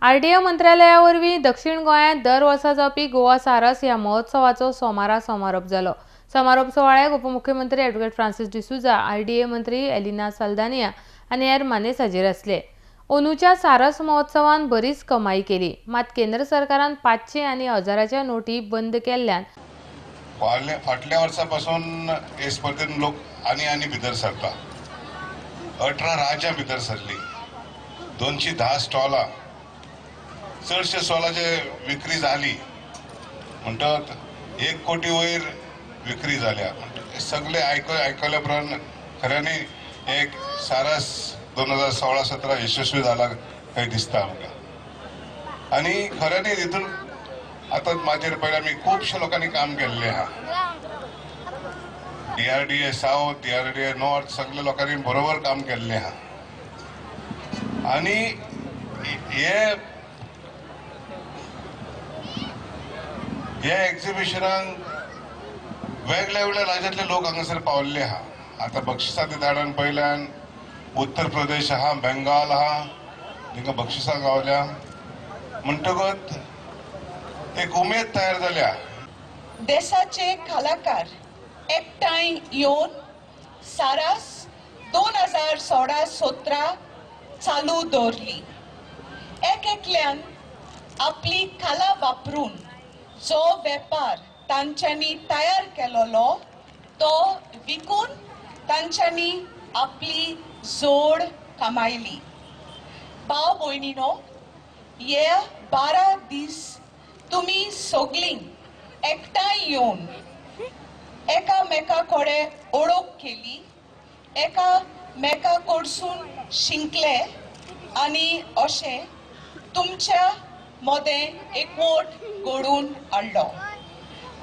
RTA मंत्रालयावरवीं दक्षिण गोंयांत दर वर्सा जावपी गोवा सारस ह्या महोत्सवाचो सोमारा समारोप जालो। समारोप सुवाळ्याक उपमुख्यमंत्री ॲडव्होकेट फ्रांसिस डिसूजा, आरटीए मंत्री एलिना साल्दानिया आनी हेर मानेस्त हाजीर आसले। अंदूच्या सारस महोत्सवान बरीच कमाई केली, मात केंद्र सरकारान 500 आनी 1000च्या नोटी बंद केल्ल्यान फाटल्या वर्सापासून हे स्पर्धेत लोक आनी भितर सरता। 18 राज्यां भितर सरली, 210 स्टॉलां, चडशे स्टॉलाची विक्री जाली, म्हणटात 1 कोटी वयर विक्री जाल्या। सगळे आयकल्या उपरांत खऱ्यांनी एक सारस 2016-17 यशस्वी जाला काही दिसता आमकां। आनी खऱ्यांनी हितून आतां माझेर पयलीं आमी खुबशे लोकांनी काम केल्लें आहा। DRDA साउथ, DRDA नॉर्थ सगळे लोकांनी बरोबर काम केल्लें आहा। आनी हे एक्झिबिशनाक वेगळ्या वेगळ्या राज्यांतले लोक हांगासर पावल्ले आहा। आता बक्षिसां दिताड्यान पयल्यान उत्तर प्रदेश आहा, बेंगाल आहा, तांकां बक्षिसां गावल्या म्हणटकच एक उमेद तयार जाल्या। देशाचे कलाकार एकठांय येवन सारस 2016-17 चालू दवरली। एकल्यान आपली कला वापरून जो वेपार तांच्यांनी तयार केलेलो तो विकून तांच्यांनी आपली जोड कमायली। भाव भयणीनो, हे 12 दीस तुम्ही सगळीं एकठांय येवन एकामेकाकडे ओळख केली, एकामेकाकडसून शिंकले आनी अशें तुमच्या मदें एकवट घडून हाडलो।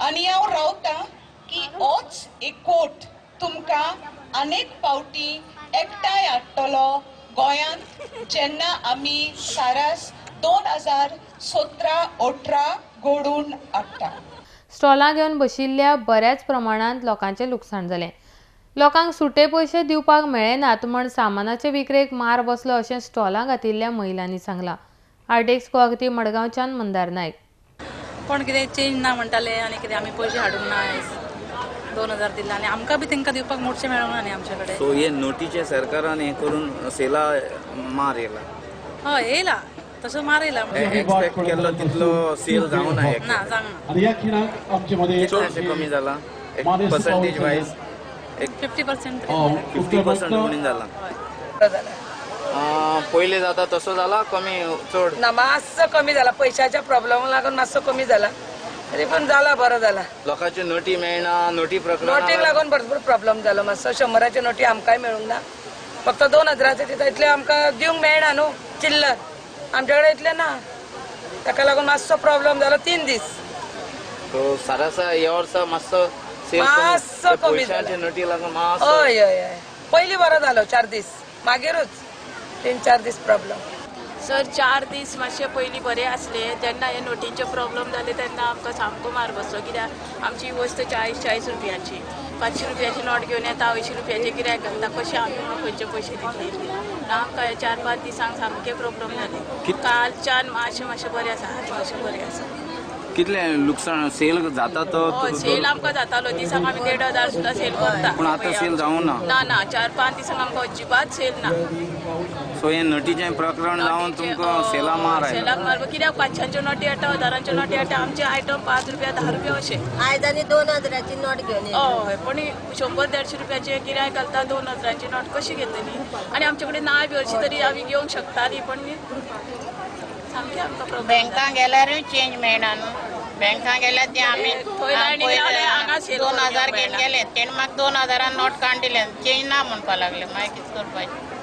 आनी हांव रावतां की होच एकवट तुमकां अनेक फावटी एकठांय हाडटलो गोंयांत जेन्ना आमी सारस 2017-18 घडून हाडटा। स्टॉलां घेवन बशिल्ल्या बऱ्याच प्रमाणांत लोकांचें लुकसाण जालें। लोकांक सुटे पयशे दिवपाक मेळनात म्हण सामानाचे विक्रेक मार बसलो अशें स्टॉलां घातिल्ल्या महिलांनी सांगलां। आर्टेक्स गोवा खातीर मडगांवच्यान मंदार नायक। कोण कितें चेंज ना म्हणटाले आनी कितें आमी पयशे हाडूंक ना, 2000 दिला आनी आमकां बी तांकां दिवपाक मोडचें मेळूंक ना न्ही आमचे कडेन। सो हे नोटीचे सरकारान हे करून सेला मार येयला। हय येयला, तसो मार येयला। एक्सपेक्ट केल्लो तितलो सेल जावं ना जावंक कितलो अशें कमी जाला पर्सेंटेज वायज 50% उणी जाला। पयले जाता तसो जाला कमी चड ना, मातसो कमी जाला, पयशाच्या प्रॉब्लेमाक लागून मातसो कमी जाला, तरी पण जाला, बरो जाला। लोकांचे नोटी मेळना, नोटीक लागून भरपूर प्रॉब्लेम जालो मातसो। 100च्या नोटी आमकांय मेळूंक ना, फक्त 2000चे दिता, इतले आमकां दिवंक मेळना न्हू चिल्लर, आमचे कडेन इतले ना, ताका लागून मातसो प्रॉब्लेम जालो 3 दीस। सो सारसा ह्या वर्सा मातसो कमी जाला नोटी लागून मातसो। हय हय हय, पयलीं बरो जालो 4 दीस, मागीरूच 3-4 दीस प्रॉब्लेम। सर 4 दीस मातशे पयलीं बरे आसले, जेन्ना हे नोटींचे प्रॉब्लेम जाले तेन्ना आमकां सामको मार बसलो, कित्याक आमची वस्त 40 रुपयांची, 500 रुपयाची नोट घेवन येता, 80 रुपयाचे गिरायक घालता, कशें आमी खंयचे पयशे दितले। आमकां हे 4-5 दिसांक सामके प्रॉब्लेम जाले। कालच्यान मातशें बरें आसा, आज मातशें बरें आसा। कितले लुकसाण सेल जाता तो? सेल आमकां जातालो, दिसाक आमी 1500 सुद्दां सेल करता, पूण आतां सेल जावं ना। 4-5 दिसांक आमकां अजिबात सेल ना। सो हे नोटीचें प्रकरण जावन तुमकां सेला मार आयला। सेलाक मार, कित्याक 500च्यो नोटी येता, 1000च्यो नोटी येता, आमचे आयटम 5 रुपया 10 रुपया अशें। आयज आनी 2000ची नोट घेवन हय, पण 100-150 रुपयाचे गिरायक घालता, 2000ची नोट कशी घेतली? आनी आमचे कडेन ना बी हरशी तरी आमी घेवंक शकताली, पण सामकें आमकां प्रॉब्लेम। बँकां गेल्यारूय चेंज मेळना न्हू, बँकां गेल्यार ते आमी 2000 घेवन गेले, तेणे म्हाका 2000 नोट काडून दिले, चेंज ना म्हणपा लागले, मागीर कितें करपाचें?